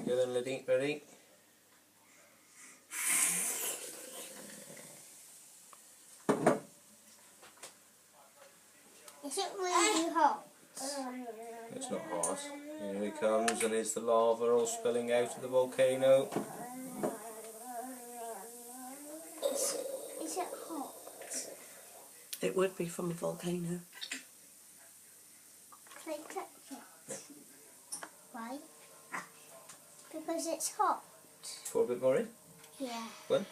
Go then, Lydia. Ready? Is it really hot? It's not hot. Here he comes, and here's the lava all spilling out of the volcano. Is it hot? It would be from a volcano. Can I touch it? Why? Because it's hot. Pour a bit more in. Yeah. When?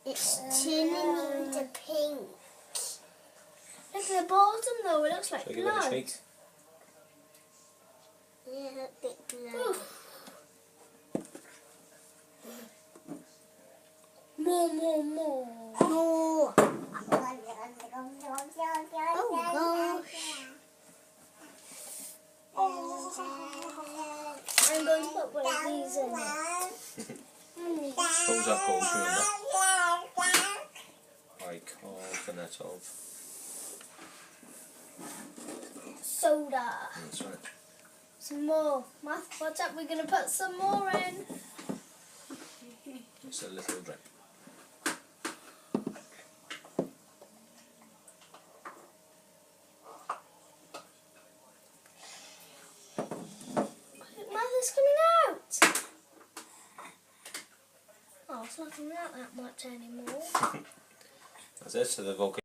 It's turning into pink. Look at the bottom though, it looks like So give it a blood. shake. Yeah, a bit blood. More. More. Oh gosh. I'm going to put one of these in it. What was that called? Do you remember? Bicarbonate of. Soda. That's right. Some more. Math, watch out, we're going to put some more in. Just a little drip. Math is coming out. Oh, it's not coming out that much anymore. That's it. So the volcano.